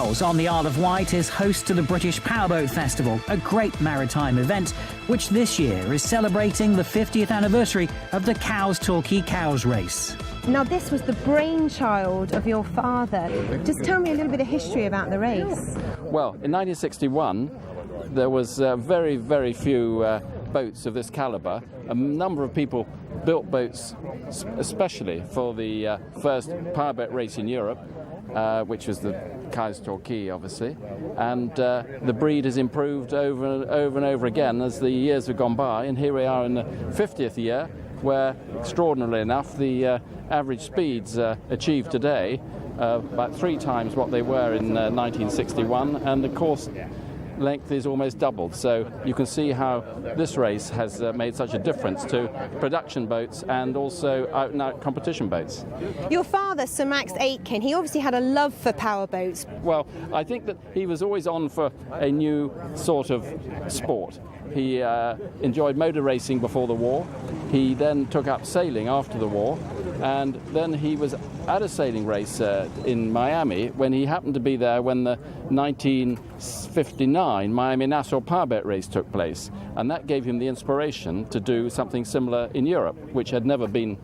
Cowes on the Isle of Wight is host to the British Powerboat Festival, a great maritime event which this year is celebrating the 50th anniversary of the Torquay Cowes race. Now, this was the brainchild of your father. Just tell me a little bit of history about the race. Well, in 1961, there was very, very few boats of this calibre. A number of people built boats especially for the first powerboat race in Europe, which was the Torquay, obviously, and the breed has improved over and over again as the years have gone by, and here we are in the 50th year, where, extraordinarily enough, the average speeds achieved today about 3 times what they were in 1961, and the course length is almost doubled. So you can see how this race has made such a difference to production boats and also out-and-out competition boats. Your father, Sir Max Aitken, he obviously had a love for powerboats. Well, I think that he was always on for a new sort of sport. He enjoyed motor racing before the war. He then took up sailing after the war, and then he was at a sailing race in Miami when he happened to be there when the 1959 Miami-Nassau powerboat race took place, and that gave him the inspiration to do something similar in Europe, which had never been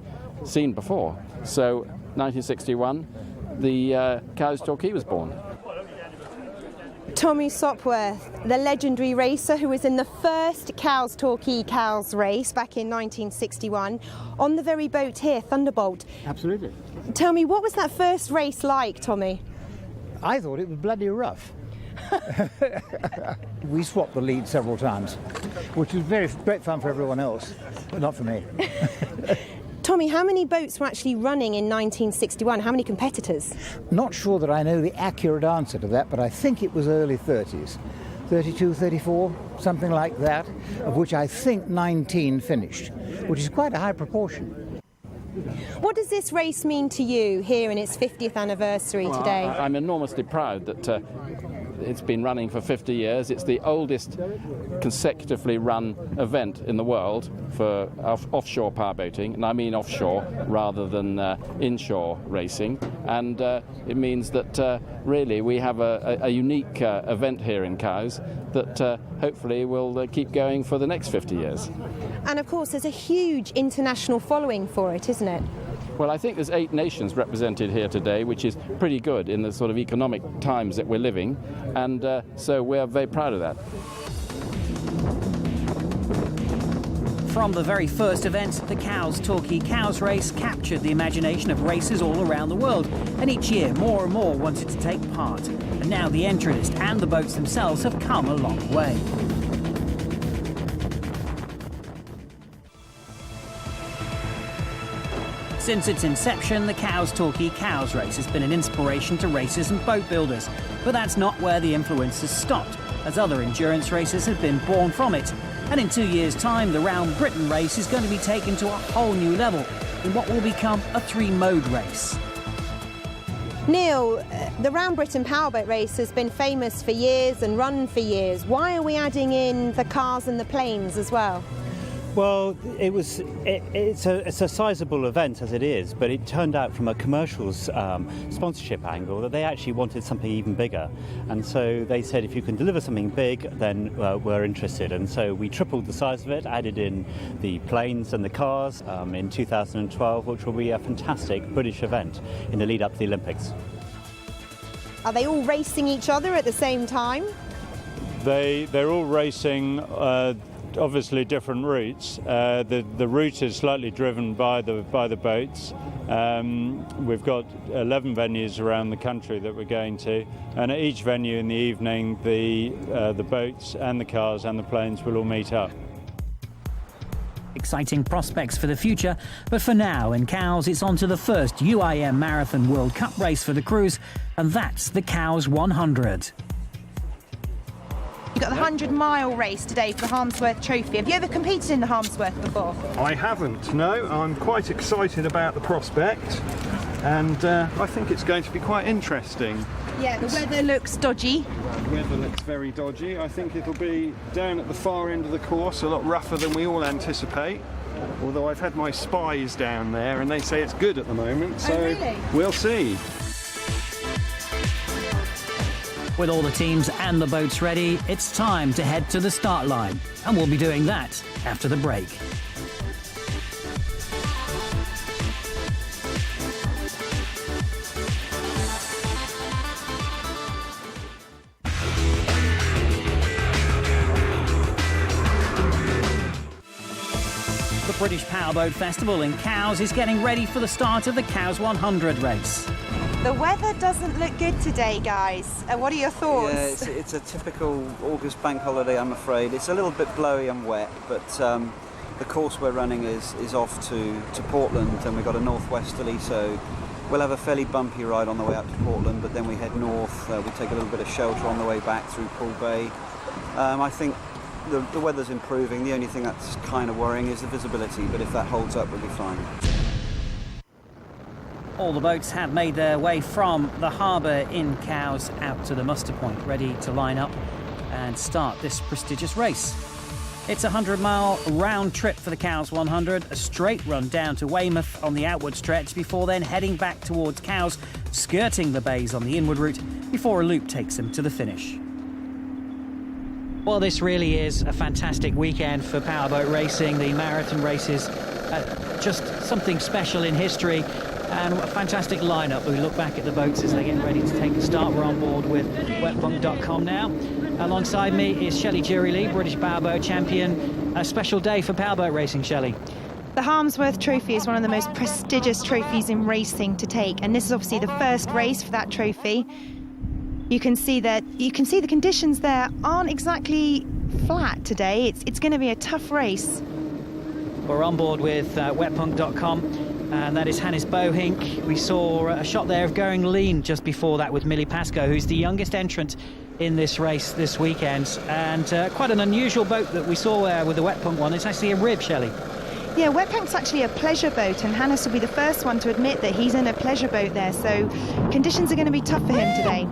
seen before. So 1961, the Torquay was born. Tommy Sopworth, the legendary racer who was in the first Torquay Cowes race back in 1961 on the very boat here, Thunderbolt. Absolutely. Tell me, what was that first race like, Tommy? I thought it was bloody rough. We swapped the lead several times, which was great fun for everyone else, but not for me. Tommy, how many boats were actually running in 1961? How many competitors? Not sure that I know the accurate answer to that, but I think it was early 30s. 32, 34, something like that, of which I think 19 finished, which is quite a high proportion. What does this race mean to you here in its 50th anniversary today? I'm enormously proud that it's been running for 50 years. It's the oldest consecutively run event in the world for offshore powerboating, and I mean offshore rather than inshore racing. And it means that really we have a unique event here in Cowes that hopefully will keep going for the next 50 years. And of course there's a huge international following for it, isn't it? Well, I think there's 8 nations represented here today, which is pretty good in the sort of economic times that we're living, and so we're very proud of that. From the very first event, the Torquay Cowes race captured the imagination of racers all around the world, and each year more and more wanted to take part. And now the entry list and the boats themselves have come a long way. Since its inception, the Torquay Cowes race has been an inspiration to racers and boat builders. But that's not where the influence has stopped, as other endurance races have been born from it. And in 2 years' time, the Round Britain race is going to be taken to a whole new level in what will become a 3-mode race. Neil, the Round Britain powerboat race has been famous for years and run for years. Why are we adding in the cars and the planes as well? Well, it's a sizable event as it is, but it turned out from a commercial sponsorship angle that they actually wanted something even bigger. And so they said, if you can deliver something big, then we're interested. And so we tripled the size of it, added in the planes and the cars in 2012, which will be a fantastic British event in the lead up to the Olympics. Are they all racing each other at the same time? They're all racing obviously different routes. The route is slightly driven by the boats. We've got 11 venues around the country that we're going to, and at each venue in the evening the boats and the cars and the planes will all meet up. Exciting prospects for the future, but for now in Cowes it's on to the first UIM Marathon World Cup race for the crews, and that's the Cowes 100. You've got the 100-mile race today for the Harmsworth Trophy. Have you ever competed in the Harmsworth before? I haven't, no. I'm quite excited about the prospect, and I think it's going to be quite interesting. Yeah, the weather looks dodgy. The weather looks very dodgy. I think it'll be down at the far end of the course, a lot rougher than we all anticipate. Although I've had my spies down there and they say it's good at the moment, so really? We'll see. With all the teams and the boats ready, it's time to head to the start line. And we'll be doing that after the break. The British Powerboat Festival in Cowes is getting ready for the start of the Cowes 100 race. The weather doesn't look good today, guys. What are your thoughts? Yeah, it's a typical August bank holiday, I'm afraid. It's a little bit blowy and wet, but the course we're running is off to Portland, and we've got a northwesterly, so we'll have a fairly bumpy ride on the way up to Portland, but then we head north. We take a little bit of shelter on the way back through Poole Bay. I think the weather's improving. The only thing that's kind of worrying is the visibility, but if that holds up, we'll be fine. All the boats have made their way from the harbour in Cowes out to the muster point, ready to line up and start this prestigious race. It's a 100-mile round trip for the Cowes 100, a straight run down to Weymouth on the outward stretch before then heading back towards Cowes, skirting the bays on the inward route before a loop takes them to the finish. Well, this really is a fantastic weekend for powerboat racing. The marathon races, just something special in history. And a fantastic lineup. We look back at the boats as they get ready to take the start. We're on board with wetpunk.com now. Alongside me is Shelley Jury-Lee, British Powerboat Champion. A special day for powerboat racing, Shelley. The Harmsworth Trophy is one of the most prestigious trophies in racing to take, and this is obviously the first race for that trophy. You can see the conditions there aren't exactly flat today. It's going to be a tough race. We're on board with wetpunk.com. And that is Hannes Bohink. We saw a shot there of Going Lean just before that with Millie Pascoe, who's the youngest entrant in this race this weekend. And quite an unusual boat that we saw there with the Wetpunk one. It's actually a rib, Shelley. Yeah, Wetpunk's actually a pleasure boat, and Hannes will be the first one to admit that he's in a pleasure boat there. So conditions are going to be tough for him today.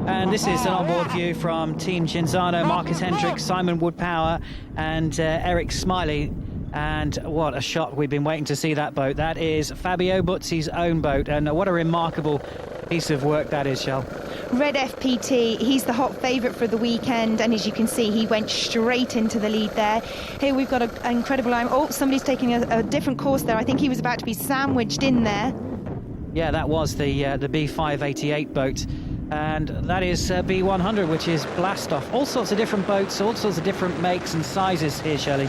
And this is an onboard view from Team Cinzano, Marcus Hendricks, Simon Woodpower and Eric Smiley. And what a shot. We've been waiting to see that boat. That is Fabio Buzzi's own boat, and what a remarkable piece of work that is, Shell. Red FPT, he's the hot favourite for the weekend, and as you can see, he went straight into the lead there. Here we've got an incredible line. Oh, somebody's taking a different course there. I think he was about to be sandwiched in there. Yeah, that was the B588 boat. And that is B100, which is Blastoff. All sorts of different boats, all sorts of different makes and sizes here, Shelley.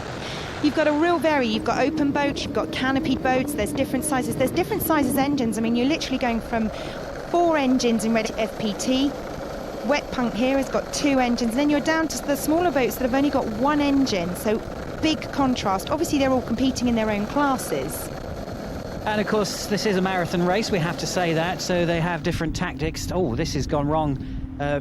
You've got a real vary. You've got open boats, you've got canopied boats, there's different sizes. There's different sizes engines. I mean, you're literally going from 4 engines in Red FPT. Wetpunk here has got 2 engines. And then you're down to the smaller boats that have only got 1 engine. So big contrast. Obviously, they're all competing in their own classes. And of course, this is a marathon race, we have to say that, so they have different tactics. Oh, this has gone wrong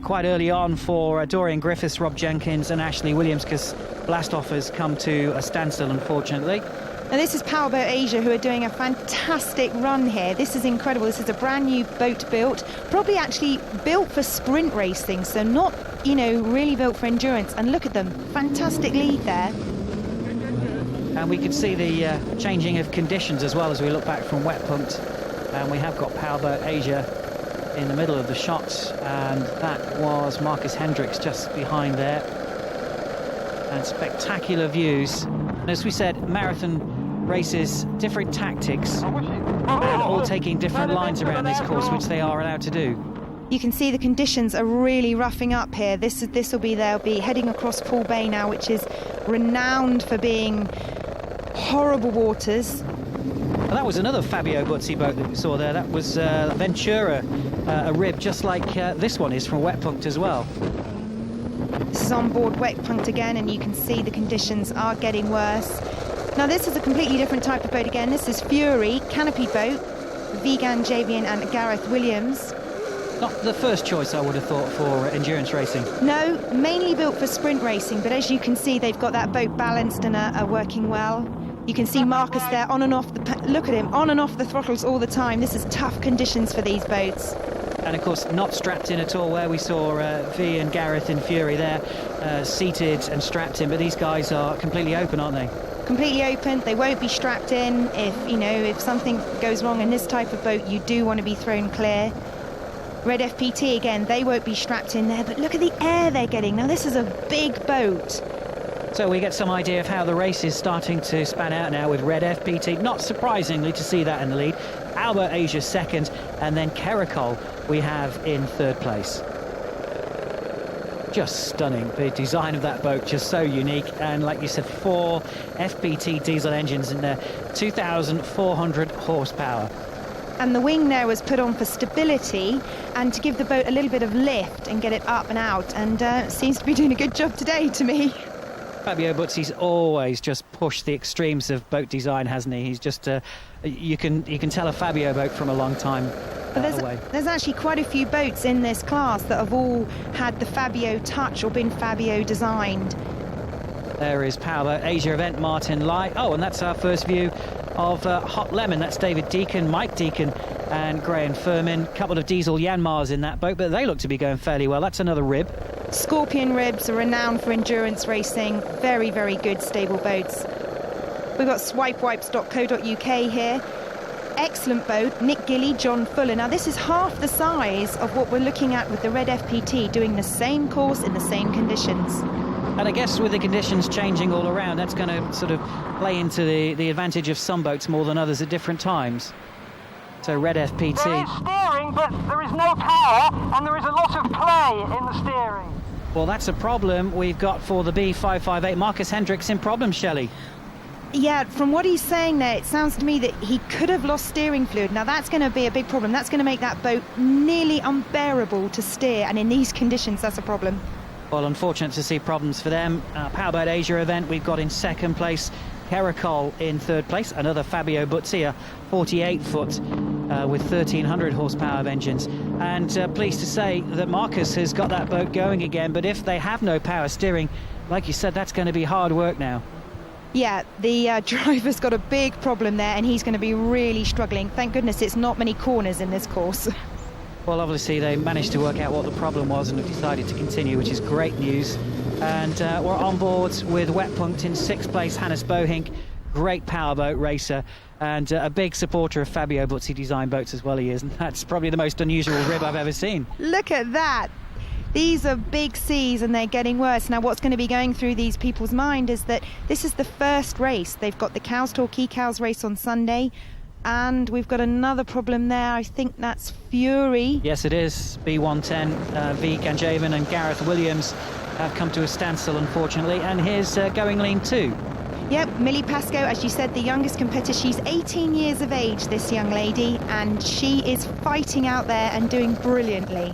quite early on for Dorian Griffiths, Rob Jenkins and Ashley Williams, because Blastoff has come to a standstill, unfortunately. And this is Powerboat Asia, who are doing a fantastic run here. This is incredible. This is a brand new boat built, probably actually built for sprint racing, so not, really built for endurance. And look at them, fantastic lead there. And we can see the changing of conditions as well as we look back from Wetpunk. And we have got Powerboat Asia in the middle of the shots, and that was Marcus Hendricks just behind there. And spectacular views. And as we said, marathon races, different tactics, and all taking different lines around this course, which they are allowed to do. You can see the conditions are really roughing up here. They'll be heading across Poole Bay now, which is renowned for being horrible waters. Well, that was another Fabio Buzzi boat that we saw there. That was Ventura, a rib, just like this one is from Wetpunk as well. This is on board Wetpunk again, and you can see the conditions are getting worse. Now this is a completely different type of boat again. This is Fury, canopy boat, Vigan Javian and Gareth Williams. Not the first choice I would have thought for endurance racing. No, mainly built for sprint racing, but as you can see, they've got that boat balanced and are working well. You can see Marcus there on and off look at him, on and off the throttles all the time. This is tough conditions for these boats. And of course, not strapped in at all, where we saw V and Gareth in Fury there, seated and strapped in, but these guys are completely open, aren't they? Completely open. They won't be strapped in. If something goes wrong in this type of boat, you do want to be thrown clear. Red FPT again, they won't be strapped in there, but look at the air they're getting. Now this is a big boat. So we get some idea of how the race is starting to span out now with Red FPT. Not surprisingly to see that in the lead. Powerboat Asia second, and then Caracol we have in third place. Just stunning. The design of that boat, just so unique. And like you said, 4 FPT diesel engines in there, 2,400 horsepower. And the wing there was put on for stability and to give the boat a little bit of lift and get it up and out. And seems to be doing a good job today to me. Fabio Buzzi's always just pushed the extremes of boat design, hasn't he? He's just you can tell a Fabio boat from a long time away. There's actually quite a few boats in this class that have all had the Fabio touch or been Fabio designed. There is Powerboat Asia event, Martin Lai. Oh, and that's our first view of Hot Lemon. That's David Deacon, Mike Deacon and Graham Furman. A couple of diesel Yanmars in that boat, but they look to be going fairly well. That's another rib. Scorpion ribs are renowned for endurance racing. Very, very good, stable boats. We've got swipewipes.co.uk here. Excellent boat. Nick Gilly, John Fuller. Now, this is half the size of what we're looking at with the Red FPT, doing the same course in the same conditions. And I guess with the conditions changing all around, that's going to sort of play into the advantage of some boats more than others at different times. So Red FPT. There is steering, but there is no power, and there is a lot of play in the steering. Well, that's a problem we've got for the B558. Marcus Hendricks in problems, Shelley. Yeah, from what he's saying there, it sounds to me that he could have lost steering fluid. Now, that's going to be a big problem. That's going to make that boat nearly unbearable to steer, and in these conditions, that's a problem. Well, unfortunate to see problems for them. Powerboat Asia event, we've got in second place Caracol in third place. Another Fabio Buzzi, 48-foot with 1,300 horsepower of engines. And pleased to say that Marcus has got that boat going again. But if they have no power steering, like you said, that's going to be hard work now. Yeah, the driver's got a big problem there, and he's going to be really struggling. Thank goodness it's not many corners in this course. Well, obviously they managed to work out what the problem was and have decided to continue, which is great news. And we're on board with Wetpunkt in sixth place, Hannes Bohink, great powerboat racer and a big supporter of Fabio Buzzi design boats as well he is. And that's probably the most unusual rib I've ever seen. Look at that. These are big seas and they're getting worse. Now, what's going to be going through these people's mind is that this is the first race. They've got the Torquay Cows race on Sunday. And we've got another problem there. I think that's Fury. Yes, it is. B110, V. Ganjavan and Gareth Williams have come to a standstill, unfortunately. And here's Going Lean 2. Yep, Millie Pascoe, as you said, the youngest competitor. She's 18 years of age, this young lady, and she is fighting out there and doing brilliantly.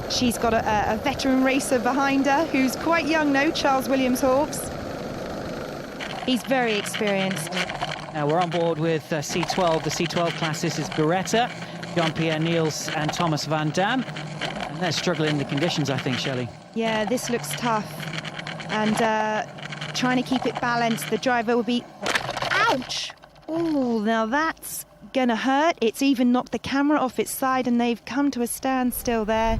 She's got a veteran racer behind her who's quite young now, Charles Williams Hawkes. He's very experienced. Now we're on board with C12. The C12 class, this is Beretta, Jean-Pierre Niels and Thomas Van Dam. And they're struggling in the conditions, I think, Shelley. Yeah, this looks tough. And trying to keep it balanced, the driver will be... Ouch! Oh, now that's going to hurt. It's even knocked the camera off its side and they've come to a standstill there.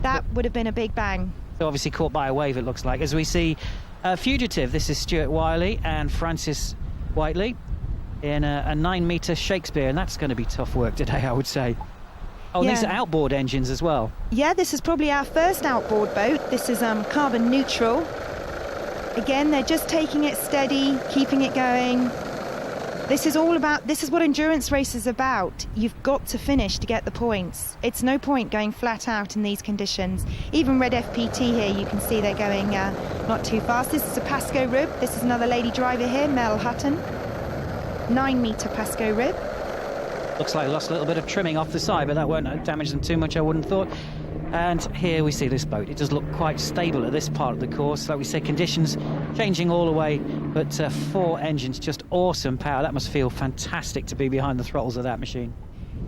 That would have been a big bang. So obviously caught by a wave, it looks like. As we see Fugitive, this is Stuart Wiley and Francis Whiteley in a 9-metre Shakespeare, and that's going to be tough work today, I would say. Oh, yeah. These are outboard engines as well. Yeah, this is probably our first outboard boat. This is carbon neutral. Again, they're just taking it steady, keeping it going. This is what endurance race is about. You've got to finish to get the points. It's no point going flat out in these conditions. Even Red FPT here, you can see they're going not too fast. This is a Pascoe rib. This is another lady driver here, Mel Hutton. 9-metre Pascoe rib. Looks like lost a little bit of trimming off the side, but that won't damage them too much, I wouldn't thought. And here we see this boat. It does look quite stable at this part of the course. Like we say, conditions changing all the way, but 4 engines, just awesome power. That must feel fantastic to be behind the throttles of that machine.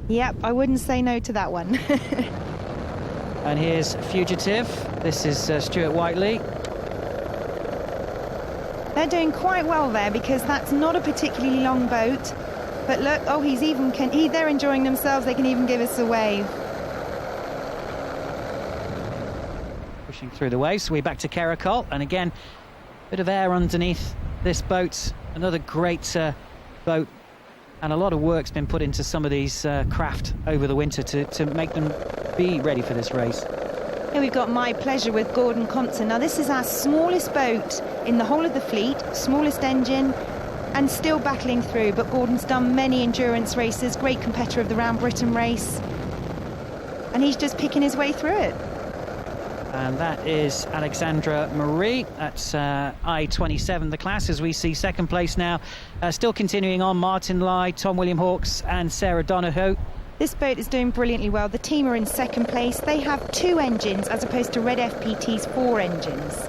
Yep, I wouldn't say no to that one. And here's Fugitive. This is Stuart Whiteley. They're doing quite well there because that's not a particularly long boat. But look, oh, they're enjoying themselves. They can even give us a wave. Pushing through the waves, so we're back to Caracol, and again, a bit of air underneath this boat. Another great boat, and a lot of work's been put into some of these craft over the winter to make them be ready for this race. Here we've got My Pleasure with Gordon Compton. Now this is our smallest boat in the whole of the fleet, smallest engine, and still battling through. But Gordon's done many endurance races, great competitor of the Round Britain race, and he's just picking his way through it. And that is Alexandra Marie. That's I-27, the class, as we see second place now. Still continuing on, Martin Lai, Tom William Hawkes and Sarah Donohoe. This boat is doing brilliantly well. The team are in second place. They have 2 engines as opposed to Red FPT's 4 engines.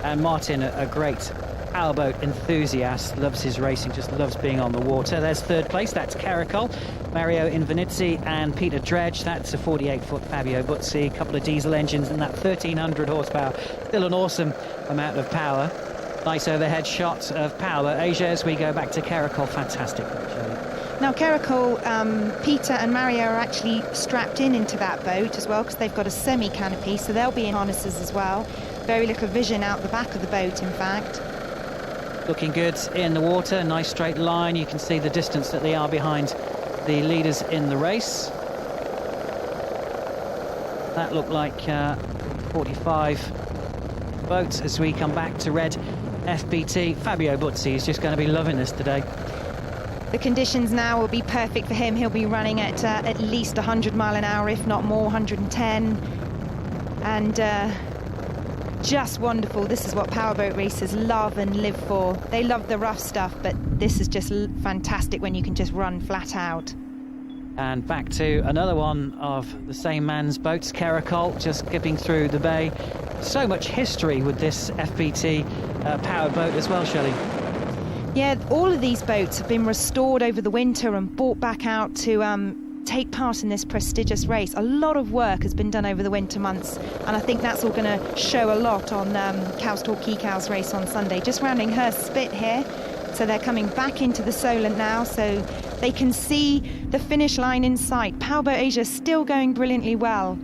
And Martin, a great powerboat enthusiast, loves his racing, just loves being on the water. There's third place, that's Caracol, Mario Invenizzi and Peter Dredge. That's a 48-foot Fabio Buzzi, a couple of diesel engines and that 1,300 horsepower. Still an awesome amount of power. Nice overhead shot of Power Asia as we go back to Caracol. Fantastic. Now Caracol, Peter and Mario are actually strapped into that boat as well because they've got a semi-canopy, so they'll be in harnesses as well. Very little vision out the back of the boat, in fact. Looking good in the water, nice straight line. You can see the distance that they are behind the leaders in the race. That looked like 45 boats as we come back to Red FPT. Fabio Buzzi is just going to be loving this today. The conditions now will be perfect for him. He'll be running at least 100 mile an hour, if not more, 110. And just wonderful. This is what powerboat racers love and live for. They love the rough stuff, but this is just fantastic when you can just run flat out. And back to another one of the same man's boats, Caracol, just skipping through the bay. So much history with this FPT powered boat as well, Shelley. Yeah, all of these boats have been restored over the winter and brought back out to take part in this prestigious race. A lot of work has been done over the winter months, and I think that's all going to show a lot on Cowes Torquay Cows race on Sunday. Just rounding her spit here, so they're coming back into the Solent now, so they can see the finish line in sight. Powerboat Asia still going brilliantly well.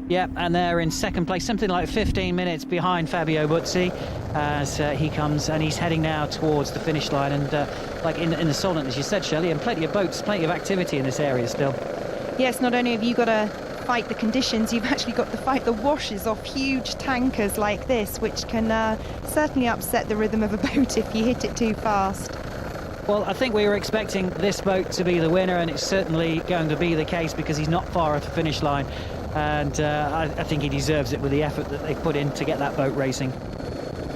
Yeah, and they're in second place, something like 15 minutes behind Fabio Buzzi as he comes, and he's heading now towards the finish line. And like in the Solent, as you said, Shelley, and plenty of boats, plenty of activity in this area still. Yes, not only have you got to fight the conditions, you've actually got to fight the washes off huge tankers like this, which can certainly upset the rhythm of a boat if you hit it too fast. Well, I think we were expecting this boat to be the winner, and it's certainly going to be the case because he's not far off the finish line. And I think he deserves it with the effort that they put in to get that boat racing.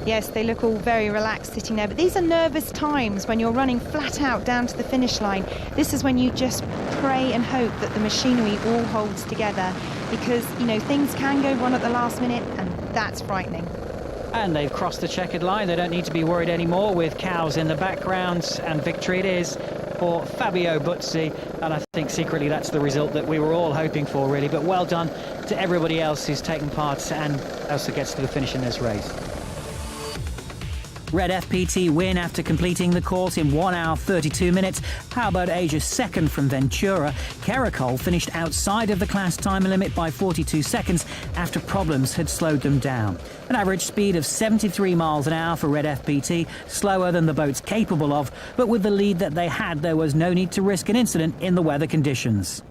Yes, they look all very relaxed sitting there, but these are nervous times when you're running flat out down to the finish line. This is when you just pray and hope that the machinery all holds together, because, you know, things can go wrong at the last minute, and that's frightening. And they've crossed the checkered line. They don't need to be worried anymore with Cows in the background, and victory it is for Fabio Buzzi, and I think secretly that's the result that we were all hoping for, really. But well done to everybody else who's taken part and also gets to the finish in this race. Red FPT win after completing the course in 1 hour 32 minutes. Powerboat Asia second from Ventura. Caracol finished outside of the class time limit by 42 seconds after problems had slowed them down. An average speed of 73 miles an hour for Red FPT, slower than the boat's capable of, but with the lead that they had, there was no need to risk an incident in the weather conditions.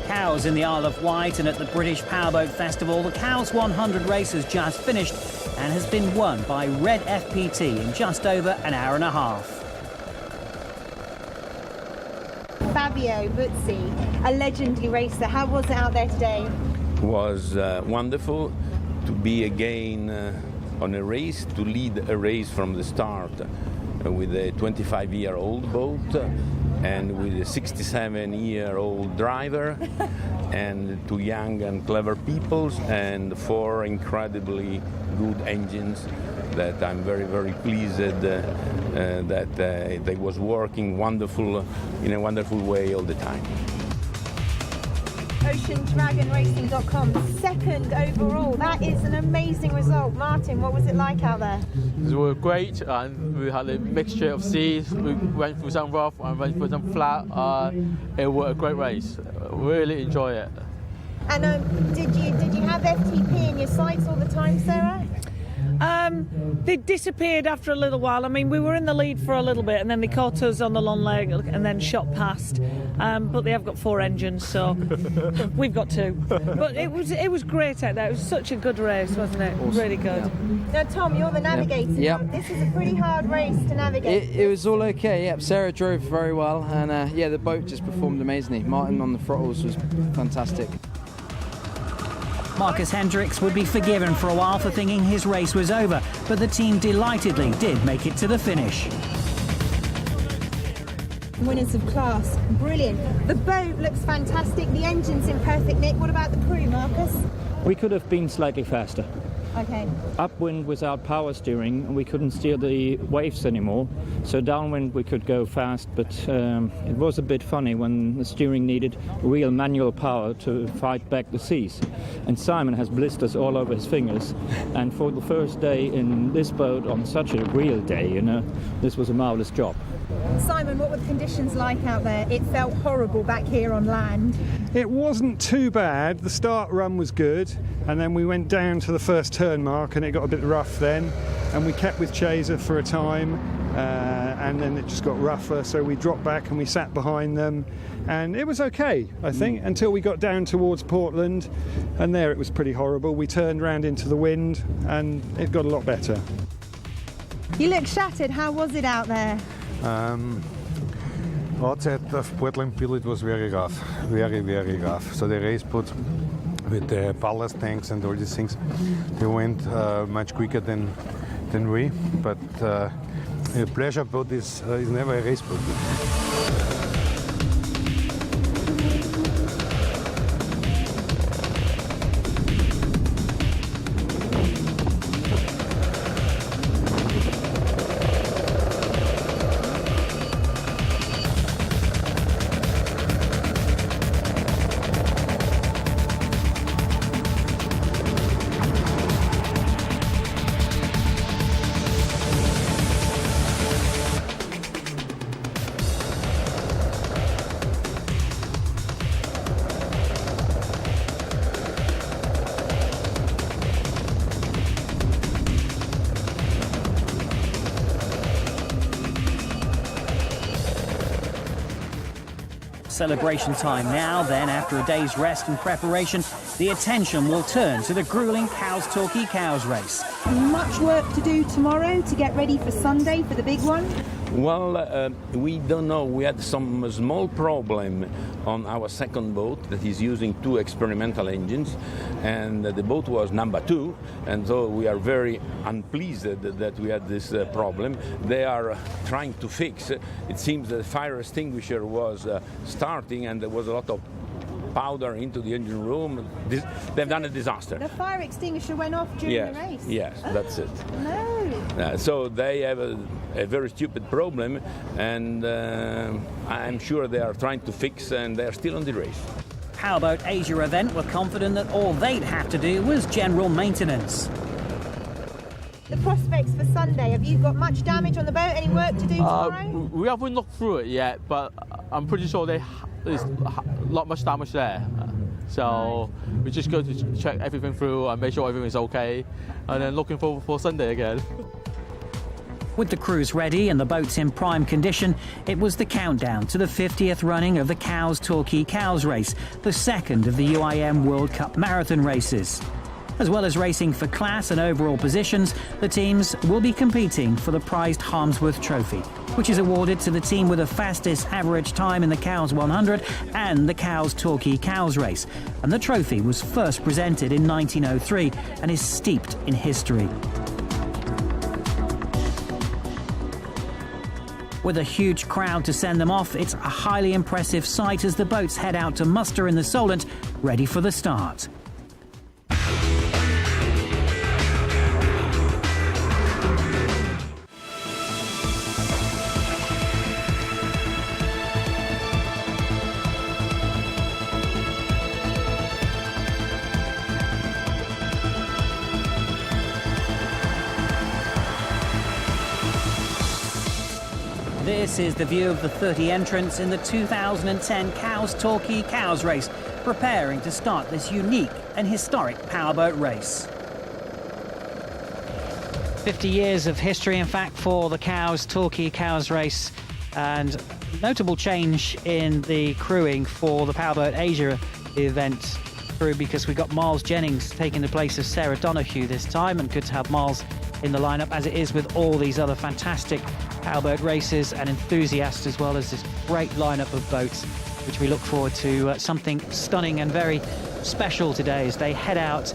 Cows in the Isle of Wight and at the British Powerboat Festival. The Cows 100 race has just finished and has been won by Red FPT in just over an hour and a half. Fabio Buzzi, a legendary racer. How was it out there today? It was wonderful to be again on a race, to lead a race from the start with a 25-year-old boat and with a 67-year-old driver and 2 young and clever people and 4 incredibly good engines that I'm very, very pleased that they was working in a wonderful way all the time. OceanDragonRacing.com, second overall. That is an amazing result. Martin, what was it like out there? It was great, and we had a mixture of seas. We went through some rough and went through some flat. It was a great race. Really enjoy it. And did you have FTP in your sights all the time, Sarah? They disappeared after a little while. I mean, we were in the lead for a little bit, and then they caught us on the long leg and then shot past. But they have got 4 engines, so we've got 2. But it was great out there. It was such a good race, wasn't it? Awesome. Really good. Yeah. Now, Tom, you're the navigator. Yep. This is a pretty hard race to navigate. It was all okay. Yep. Sarah drove very well, and the boat just performed amazingly. Martin on the throttles was fantastic. Marcus Hendricks would be forgiven for a while for thinking his race was over, but the team delightedly did make it to the finish. Winners of class, brilliant. The boat looks fantastic, the engine's in perfect nick. What about the crew, Marcus? We could have been slightly faster. Okay. Upwind without power steering, and we couldn't steer the waves anymore. So downwind we could go fast, but it was a bit funny when the steering needed real manual power to fight back the seas. And Simon has blisters all over his fingers. And for the first day in this boat on such a real day, this was a marvelous job. Simon, what were the conditions like out there? It felt horrible back here on land. It wasn't too bad. The start run was good, and then we went down to the first turn mark and it got a bit rough then, and we kept with Chaser for a time, and then it just got rougher, so we dropped back and we sat behind them, and it was okay, I think, until we got down towards Portland, and there it was pretty horrible. We turned round into the wind and it got a lot better. You look shattered. How was it out there? Outside of Portland Bill it was very rough, very, very rough. So the race put with the ballast tanks and all these things, they went much quicker than we. But a pleasure boat is never a race boat. Celebration time now, then after a day's rest and preparation, the attention will turn to the gruelling Torquay Cows race. Much work to do tomorrow to get ready for Sunday for the big one? Well, we don't know. We had some small problem on our second boat that is using 2 experimental engines, and the boat was number 2, and so we are very unpleased that we had this problem. They are trying to fix. It seems the fire extinguisher was starting, and there was a lot of powder into the engine room. They've done a disaster. The fire extinguisher went off during the race? Yes, that's it. No. So they have a very stupid problem, and I'm sure they are trying to fix, and they are still on the race. Powerboat Asia event were confident that all they'd have to do was general maintenance. The prospects for Sunday, have you got much damage on the boat? Any work to do tomorrow? We haven't looked through it yet, but I'm pretty sure there's not much damage there. So we just go to check everything through and make sure everything's okay, and then looking forward for Sunday again. With the crews ready and the boats in prime condition, it was the countdown to the 50th running of the Torquay Cows race, the second of the UIM World Cup marathon races. As well as racing for class and overall positions, the teams will be competing for the prized Harmsworth Trophy, which is awarded to the team with the fastest average time in the Cows 100 and the Torquay Cows race. And the trophy was first presented in 1903 and is steeped in history. With a huge crowd to send them off, it's a highly impressive sight as the boats head out to muster in the Solent, ready for the start. This is the view of the 30 entrants in the 2010 Cowes Torquay Cows race, preparing to start this unique and historic powerboat race. 50 years of history, in fact, for the Cowes Torquay Cows race, and notable change in the crewing for the Powerboat Asia event crew, because we got Miles Jennings taking the place of Sarah Donoghue this time, and good to have Miles in the lineup, as it is with all these other fantastic powerboat races and enthusiasts, as well as this great lineup of boats, which we look forward to something stunning and very special today as they head out,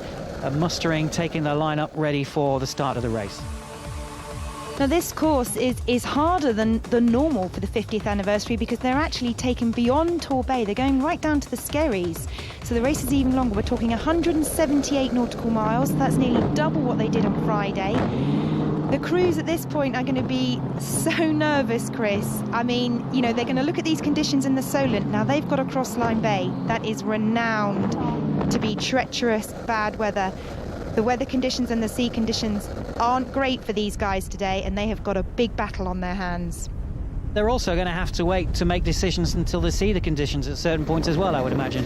mustering, taking their lineup ready for the start of the race. Now this course is harder than normal for the 50th anniversary, because they're actually taken beyond Torquay. They're going right down to the Skerries. So the race is even longer. We're talking 178 nautical miles. That's nearly double what they did on Friday. The crews at this point are going to be so nervous, Chris. I mean, you know, they're going to look at these conditions in the Solent. Now they've got to cross Lyme Bay. That is renowned to be treacherous, bad weather. The weather conditions and the sea conditions aren't great for these guys today, and they have got a big battle on their hands. They're also going to have to wait to make decisions until they see the conditions at certain points as well, I would imagine.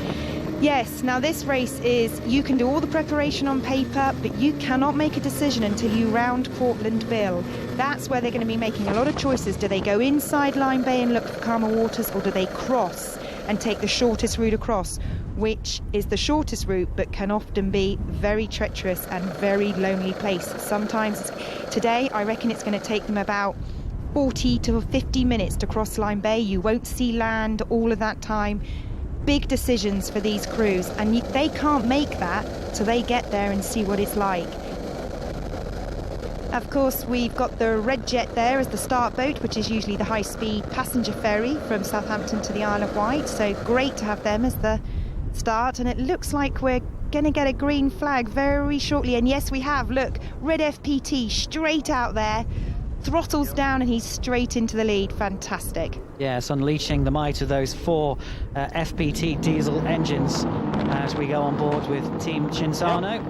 Yes, now this race is, you can do all the preparation on paper, but you cannot make a decision until you round Portland Bill. That's where they're going to be making a lot of choices. Do they go inside Lyme Bay and look for calmer waters, or do they cross and take the shortest route across, which is the shortest route but can often be very treacherous and very lonely place. Sometimes, today, I reckon it's going to take them about 40 to 50 minutes to cross Lyme Bay. You won't see land all of that time. Big decisions for these crews, and they can't make that till they get there and see what it's like. Of course, we've got the Red Jet there as the start boat, which is usually the high-speed passenger ferry from Southampton to the Isle of Wight. So great to have them as the start, and it looks like we're going to get a green flag very shortly. And yes, we have. Look, Red FPT straight out there, throttles down, and he's straight into the lead. Fantastic. Yes, unleashing the might of those 4 FPT diesel engines as we go on board with Team Cinzano.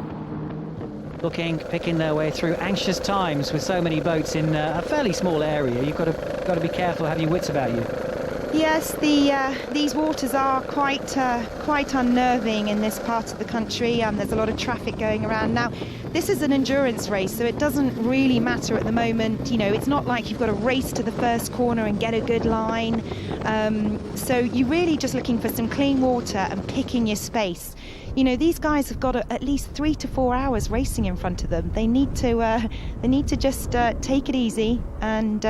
Picking their way through anxious times with so many boats in a fairly small area. You've got to be careful, have your wits about you. Yes, these waters are quite unnerving in this part of the country. There's a lot of traffic going around. Now, this is an endurance race, so it doesn't really matter at the moment. You know, it's not like you've got to race to the first corner and get a good line. So you're really just looking for some clean water and picking your space. You know, these guys have got at least 3 to 4 hours racing in front of them. They need to just take it easy, and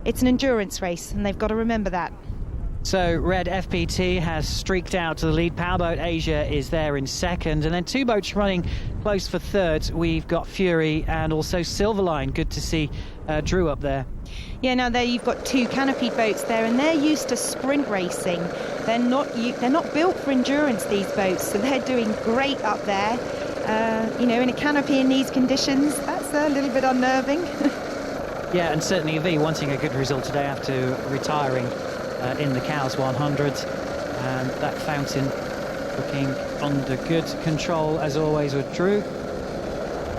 it's an endurance race, and they've got to remember that. So Red FPT has streaked out to the lead. Powerboat Asia is there in second, and then 2 boats running close for third. We've got Fury and also Silverline. Good to see Drew up there. Yeah, now there you've got 2 canopied boats there, and they're used to sprint racing. They're not built for endurance, these boats, so they're doing great up there. You know, in a canopy in these conditions, that's a little bit unnerving. Yeah, and certainly V wanting a good result today after retiring in the Cowes 100, and that fountain looking under good control as always with Drew.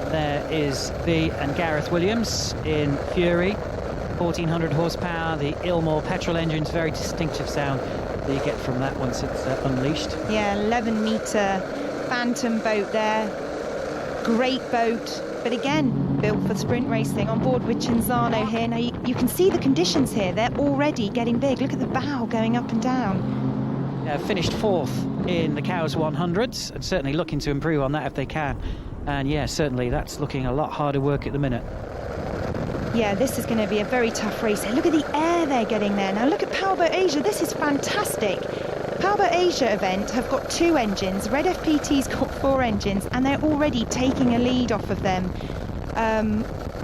There is V and Gareth Williams in Fury, 1400 horsepower, the Ilmore petrol engines, very distinctive sound that you get from that once it's unleashed. Yeah, 11-metre Phantom boat there, great boat, but again built for sprint racing. On board with Cinzano here. Now you can see the conditions here, they're already getting big. Look at the bow going up and down. Finished 4th in the Cowes 100s, and certainly looking to improve on that if they can. And yeah, certainly that's looking a lot harder work at the minute. Yeah, this is going to be a very tough race. Look at the air they're getting there. Now look at Powerboat Asia. This is fantastic. Powerboat Asia event have got 2 engines. Red FPT's got 4 engines, and they're already taking a lead off of them.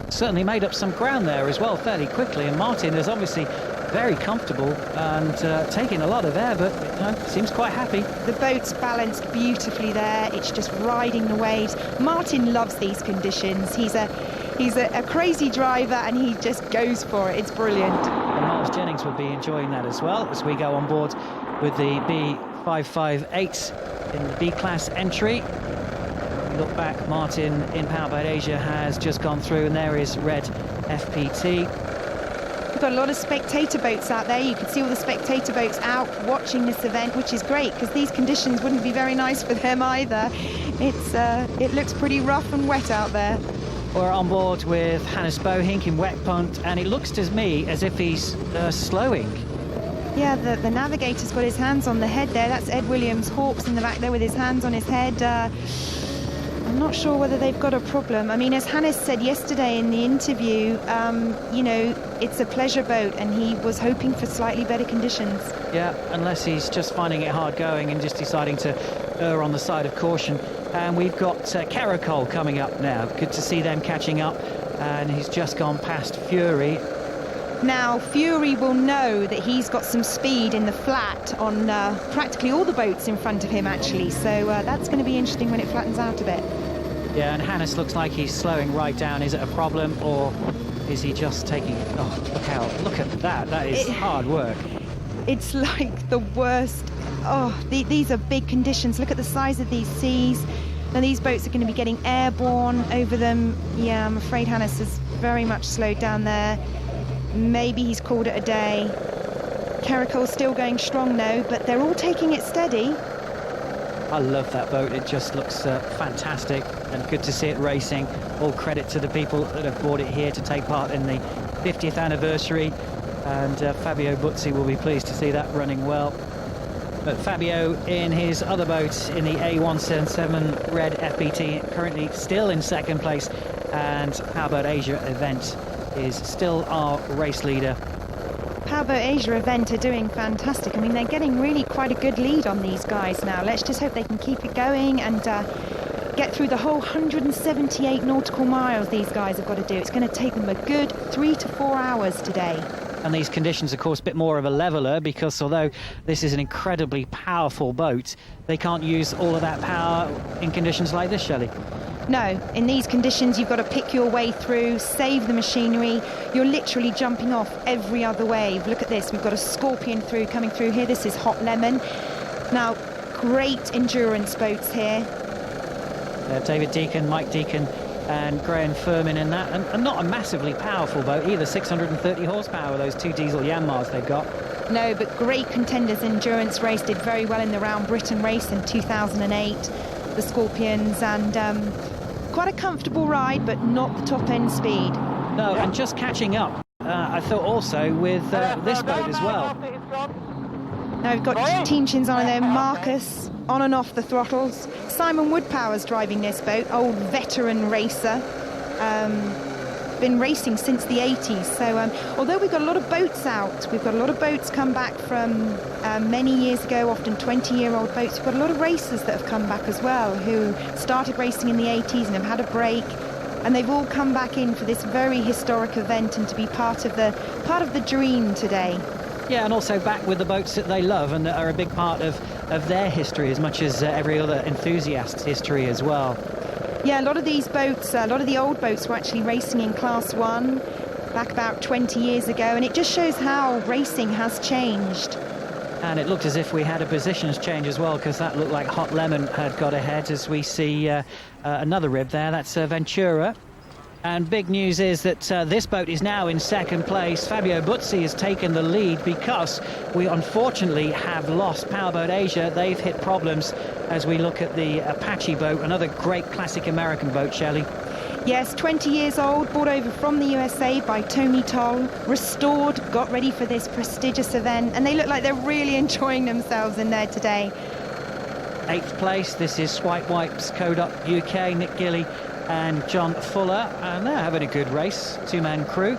Certainly made up some ground there as well fairly quickly, and Martin is obviously very comfortable and taking a lot of air, but seems quite happy. The boat's balanced beautifully there. It's just riding the waves. Martin loves these conditions. He's a crazy driver, and he just goes for it. It's brilliant. And Miles Jennings will be enjoying that as well as we go on board with the B558 in the B-class entry. Look back, Martin in Powerboat Asia has just gone through, and there is Red FPT. We've got a lot of spectator boats out there. You can see all the spectator boats out watching this event, which is great because these conditions wouldn't be very nice for them either. It looks pretty rough and wet out there. We're on board with Hannes Bohink in wet punt, and it looks to me as if he's slowing. Yeah, the navigator's got his hands on the head there. That's Ed Williams Hawks in the back there with his hands on his head. I'm not sure whether they've got a problem. I mean, as Hannes said yesterday in the interview, you know, it's a pleasure boat and he was hoping for slightly better conditions. Yeah, unless he's just finding it hard going and just deciding to err on the side of caution. And we've got Caracol coming up now. Good to see them catching up. And he's just gone past Fury. Now, Fury will know that he's got some speed in the flat on practically all the boats in front of him, actually. So that's going to be interesting when it flattens out a bit. Yeah, and Hannes looks like he's slowing right down. Is it a problem, or is he just taking... Oh, look out. Look at that. That is hard work. It's like the worst. Oh, these are big conditions. Look at the size of these seas. Now, these boats are going to be getting airborne over them. Yeah, I'm afraid Hannes is very much slowed down there. Maybe he's called it a day. Caracol's still going strong though, but they're all taking it steady. I love that boat. It just looks fantastic and good to see it racing. All credit to the people that have brought it here to take part in the 50th anniversary. And Fabio Buzzi will be pleased to see that running well. But Fabio in his other boat in the A177 Red FPT, currently still in second place. And Powerboat Asia event is still our race leader. Powerboat Asia event are doing fantastic. I mean, they're getting really quite a good lead on these guys now. Let's just hope they can keep it going and get through the whole 178 nautical miles these guys have got to do. It's going to take them a good 3 to 4 hours today. And these conditions, of course, a bit more of a leveler, because although this is an incredibly powerful boat, they can't use all of that power in conditions like this, Shelley. No, in these conditions you've got to pick your way through, save the machinery. You're literally jumping off every other wave. Look at this, we've got a Scorpion coming through here. This is Hot Lemon. Now, great endurance boats here. David Deacon, Mike Deacon and Graham Furman in that. And not a massively powerful boat either, 630 horsepower, those two diesel Yanmars they've got. No, but great contenders. Endurance race did very well in the Round Britain race in 2008. The Scorpions, and quite a comfortable ride, but not the top end speed. No, and just catching up, I thought also with this boat as well. Now we've got Team Chins on there, Marcus on and off the throttles. Simon Woodpower's driving this boat, old veteran racer. Been racing since the 80s. So although we've got a lot of boats out, we've got a lot of boats come back from many years ago, often 20-year-old boats. We've got a lot of racers that have come back as well, who started racing in the 80s and have had a break, and they've all come back in for this very historic event and to be part of the dream today. Yeah, and also back with the boats that they love and that are a big part of their history, as much as every other enthusiast's history as well. Yeah, a lot of these boats, a lot of the old boats were actually racing in Class 1 back about 20 years ago, and it just shows how racing has changed. And it looked as if we had a positions change as well, because that looked like Hot Lemon had got ahead, as we see another rib there. That's Ventura. And big news is that this boat is now in second place. Fabio Buzzi has taken the lead because we unfortunately have lost Powerboat Asia. They've hit problems as we look at the Apache boat, another great classic American boat, Shelley. Yes, 20 years old, brought over from the USA by Tony Toll, restored, got ready for this prestigious event, and they look like they're really enjoying themselves in there today. 8th place, this is Swipe Wipes, Code Up UK, Nick Gilly and John Fuller, and they're having a good race, two-man crew.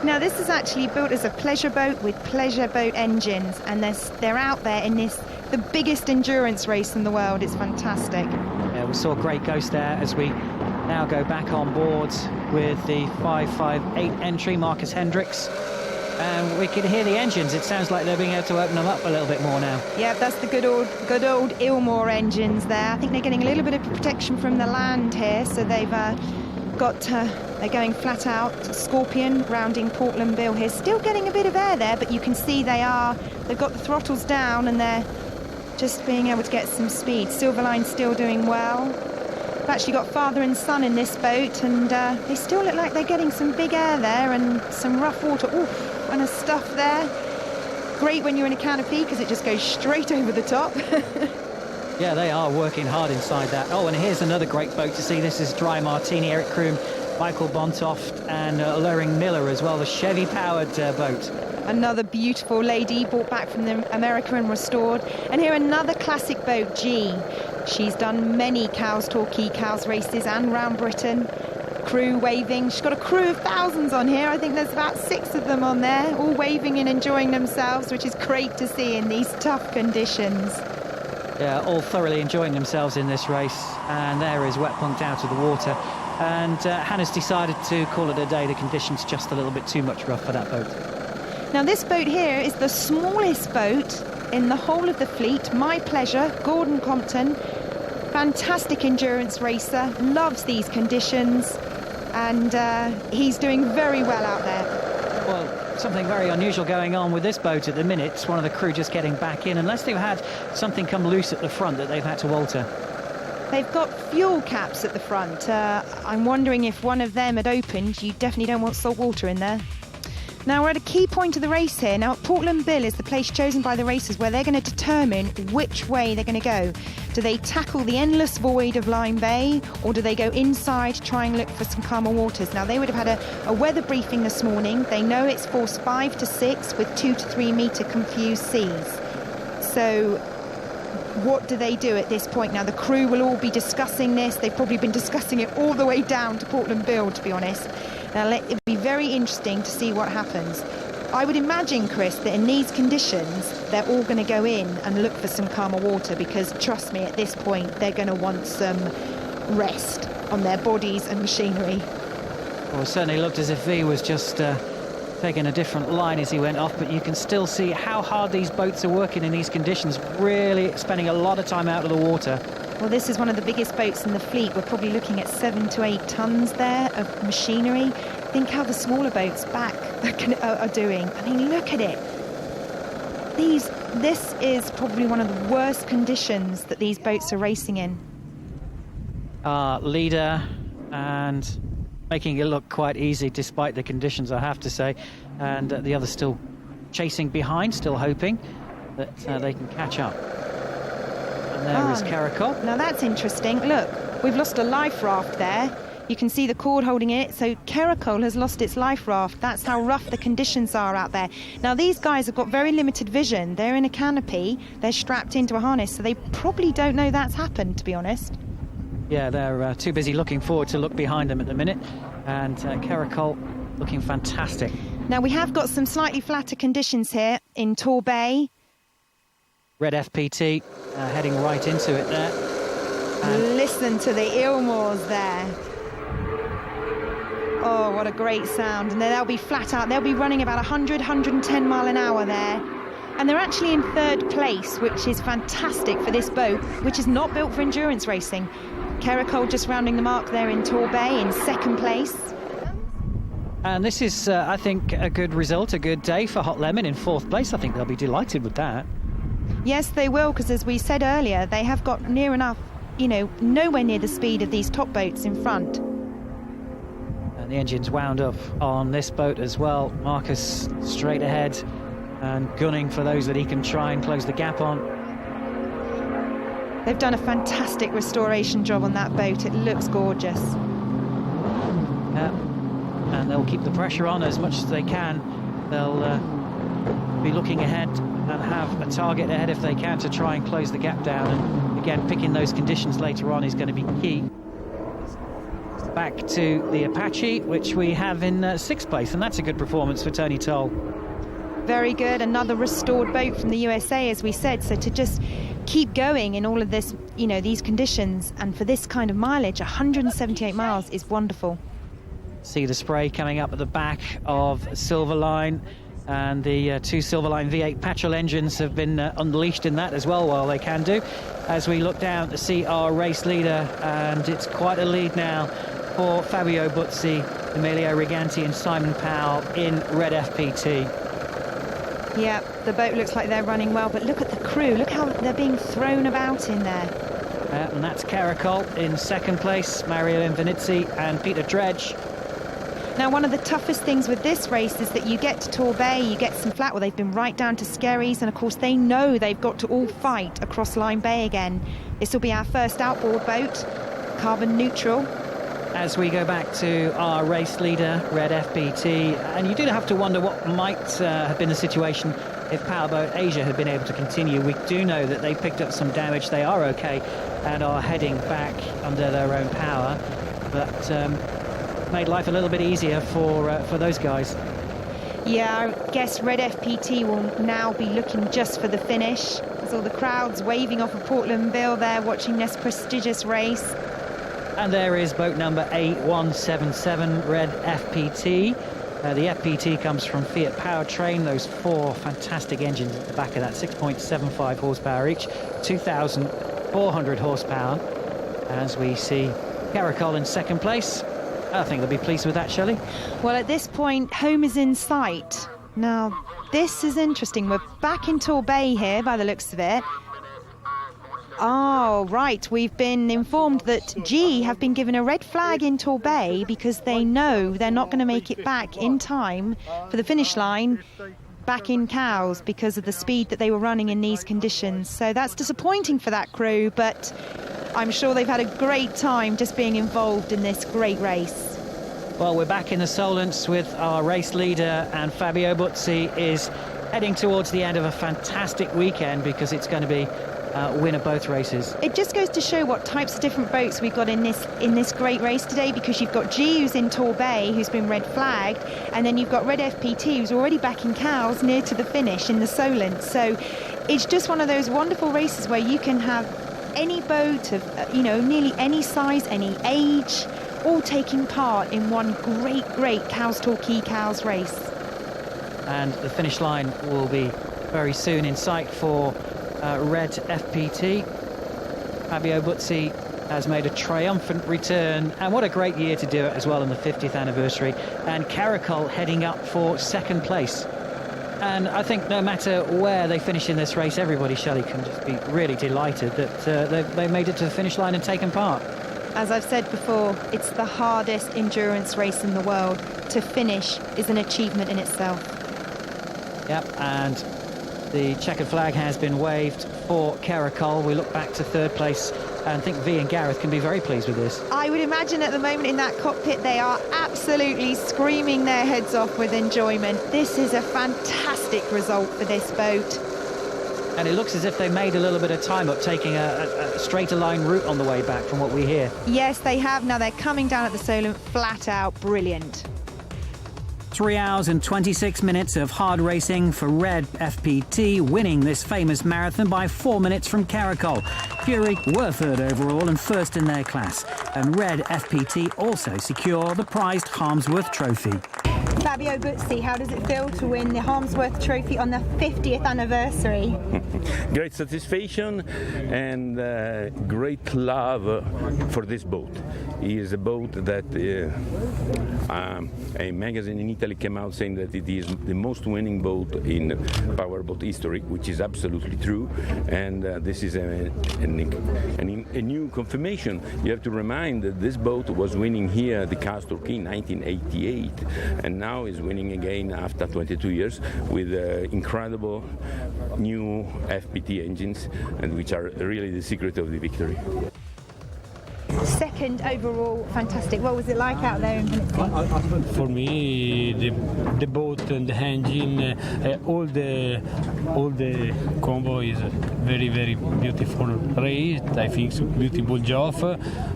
Now this is actually built as a pleasure boat with pleasure boat engines, and they're out there in the biggest endurance race in the world. It's fantastic. Yeah, we saw Great Ghost there as we now go back on board with the 558 entry, Marcus Hendricks. And we can hear the engines. It sounds like they're being able to open them up a little bit more now. Yeah, that's the good old Ilmore engines there. I think they're getting a little bit of protection from the land here, so they've they're going flat out. Scorpion rounding Portland Bill here, still getting a bit of air there, but you can see they've got the throttles down and they're just being able to get some speed. Silverline's still doing well. We've actually got father and son in this boat, and they still look like they're getting some big air there and some rough water. Oof. kind of stuff there. Great when you're in a canopy because it just goes straight over the top. Yeah, they are working hard inside that. Oh, and here's another great boat to see. This is Dry Martini, Eric Kroom, Michael Bontoft and Loring Miller as well, the Chevy-powered boat. Another beautiful lady brought back from America and restored. And here another classic boat, G. She's done many Torquay cows races and round Britain. Crew waving. She's got a crew of thousands on here. I think there's about 6 of them on there, all waving and enjoying themselves, which is great to see in these tough conditions. Yeah, all thoroughly enjoying themselves in this race. And there is Wet Punked out of the water. And Hannah's decided to call it a day. The conditions just a little bit too much rough for that boat. Now this boat here is the smallest boat in the whole of the fleet. My Pleasure, Gordon Compton, fantastic endurance racer, loves these conditions, and he's doing very well out there. Well, something very unusual going on with this boat at the minute. It's one of the crew just getting back in, unless they've had something come loose at the front that they've had to alter. They've got fuel caps at the front. I'm wondering if one of them had opened. You definitely don't want salt water in there. Now we're at a key point of the race here. Now Portland Bill is the place chosen by the racers where they're going to determine which way they're going to go. Do they tackle the endless void of Lyme Bay, or do they go inside, try and look for some calmer waters? Now they would have had a weather briefing this morning. They know it's force 5 to 6 with 2 to 3 metre confused seas. So what do they do at this point? Now the crew will all be discussing this. They've probably been discussing it all the way down to Portland Bill, to be honest. Now it'll be very interesting to see what happens. I would imagine, Chris, that in these conditions they're all going to go in and look for some calmer water, because trust me, at this point they're going to want some rest on their bodies and machinery. Well, it certainly looked as if V was just taking a different line as he went off, but you can still see how hard these boats are working in these conditions, really spending a lot of time out of the water. Well, this is one of the biggest boats in the fleet. We're probably looking at 7 to 8 tons there of machinery. Think how the smaller boats back are doing. I mean, look at it. This is probably one of the worst conditions that these boats are racing in. Leader, and making it look quite easy despite the conditions, I have to say. And the others still chasing behind, still hoping that they can catch up. And there is Caracol. Now that's interesting. Look, we've lost a life raft there. You can see the cord holding it. So Caracol has lost its life raft. That's how rough the conditions are out there. Now these guys have got very limited vision. They're in a canopy. They're strapped into a harness, so they probably don't know that's happened, to be honest. Yeah, they're too busy looking forward to look behind them at the minute. And Caracol looking fantastic. Now we have got some slightly flatter conditions here in Torquay. Red FPT heading right into it there. And listen to the Ilmores there. Oh, what a great sound. And they'll be flat out. They'll be running about 100, 110 mile an hour there. And they're actually in 3rd place, which is fantastic for this boat, which is not built for endurance racing. Caracol just rounding the mark there in Torquay in 2nd place. And this is, I think, a good result, a good day for Hot Lemon in 4th place. I think they'll be delighted with that. Yes, they will, because as we said earlier, they have got near enough, nowhere near the speed of these top boats in front. And the engine's wound up on this boat as well. Marcus straight ahead and gunning for those that he can try and close the gap on. They've done a fantastic restoration job on that boat. It looks gorgeous. Yeah, and they'll keep the pressure on as much as they can. They'll be looking ahead and have a target ahead if they can to try and close the gap down. And again, picking those conditions later on is going to be key. Back to the Apache, which we have in 6th place, and that's a good performance for Tony Toll. Very good. Another restored boat from the USA, as we said. So to just keep going in all of this, these conditions, and for this kind of mileage, 178 miles is wonderful. See the spray coming up at the back of Silverline, and the 2 Silverline V8 petrol engines have been unleashed in that as well, while they can do. As we look down to see our race leader, and it's quite a lead now for Fabio Buzzi, Emilio Riganti and Simon Powell in red FPT. Yeah, the boat looks like they're running well, but look at the crew. Look how they're being thrown about in there. And that's Caracol in 2nd place, Mario Infinizzi and Peter Dredge. Now, one of the toughest things with this race is that you get to Torquay, you get some flat, well, they've been right down to Skerries, and of course they know they've got to all fight across Lyme Bay again. This will be our first outboard boat, carbon neutral. As we go back to our race leader, Red FPT, and you do have to wonder what might have been the situation if Powerboat Asia had been able to continue. We do know that they picked up some damage, they are okay, and are heading back under their own power, but made life a little bit easier for those guys. Yeah, I guess Red FPT will now be looking just for the finish. There's all the crowds waving off of Portland Bill there, watching this prestigious race. And there is boat number 8177, Red FPT. The FPT comes from Fiat Powertrain, those 4 fantastic engines at the back of that, 6.75 horsepower each, 2,400 horsepower. As we see Caracol in second place. I think they'll be pleased with that, Shelley. Well, at this point, home is in sight. Now, this is interesting. We're back in Torquay here, by the looks of it. Oh, right. We've been informed that G have been given a red flag in Torquay because they know they're not going to make it back in time for the finish line back in Cowes because of the speed that they were running in these conditions. So that's disappointing for that crew, but I'm sure they've had a great time just being involved in this great race. Well, we're back in the Solents with our race leader, and Fabio Buzzi is heading towards the end of a fantastic weekend because it's going to be winner both races. It just goes to show what types of different boats we've got in this great race today, because you've got G, who's in Torquay, who's been red flagged, and then you've got Red FPT, who's already back in Cowes near to the finish in the Solent. So it's just one of those wonderful races where you can have any boat of nearly any size, any age, all taking part in one great Cowes Torquay Cowes race. And the finish line will be very soon in sight for Red FPT. Fabio Buzzi has made a triumphant return, and what a great year to do it as well, in the 50th anniversary. And Caracol heading up for second place. And I think no matter where they finish in this race, everybody, Shelley, can just be really delighted that they made it to the finish line and taken part. As I've said before, it's the hardest endurance race in the world. To finish is an achievement in itself. Yep, and the checkered flag has been waved for Caracol. We look back to third place, and think V and Gareth can be very pleased with this. I would imagine at the moment in that cockpit they are absolutely screaming their heads off with enjoyment. This is a fantastic result for this boat. And it looks as if they made a little bit of time up, taking a straighter line route on the way back from what we hear. Yes, they have. Now they're coming down at the Solent flat out. Brilliant. 3 hours and 26 minutes of hard racing for Red FPT, winning this famous marathon by 4 minutes from Caracol. Fury were third overall and first in their class. And Red FPT also secure the prized Harmsworth Trophy. Fabio Buzzi, how does it feel to win the Harmsworth Trophy on the 50th anniversary? Great satisfaction and great love for this boat. It is a boat that a magazine in Italy came out saying that it is the most winning boat in powerboat history, which is absolutely true. And this is a new confirmation. You have to remind that this boat was winning here at the Cowes Torquay in 1988, and now is winning again after 22 years with incredible new FPT engines, and which are really the secret of the victory. Second overall, fantastic. What was it like out there in Venice? For me, the boat and the engine, all the combo is very, very beautiful race. I think it's a beautiful job.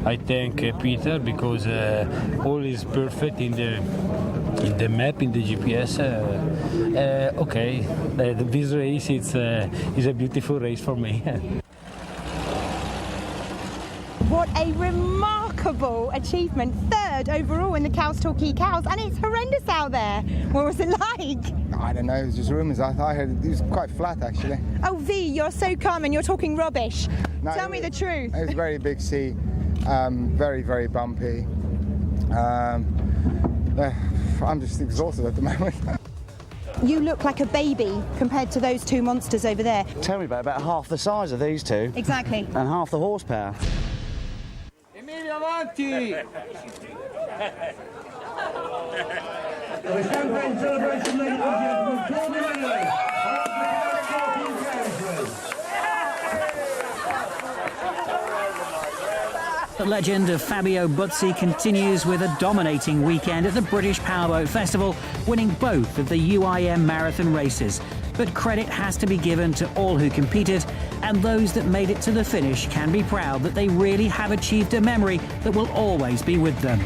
I thank Peter because all is perfect in the map, in the GPS. Okay, this race is a beautiful race for me. What a remarkable achievement. Third overall in the Cowes Torquay Cowes, and it's horrendous out there. What was it like? I don't know, it was just rumours. I heard it was quite flat actually. Oh V, you're so calm and you're talking rubbish. No, Tell me the truth. It was a very big sea, very, very bumpy. I'm just exhausted at the moment. You look like a baby compared to those two monsters over there. Tell me about half the size of these two. Exactly. And half the horsepower. Emilio, avanti! The champagne celebration, ladies and gentlemen, Torquay Race. The legend of Fabio Buzzi continues with a dominating weekend at the British Powerboat Festival, winning both of the UIM marathon races. But credit has to be given to all who competed, and those that made it to the finish can be proud that they really have achieved a memory that will always be with them.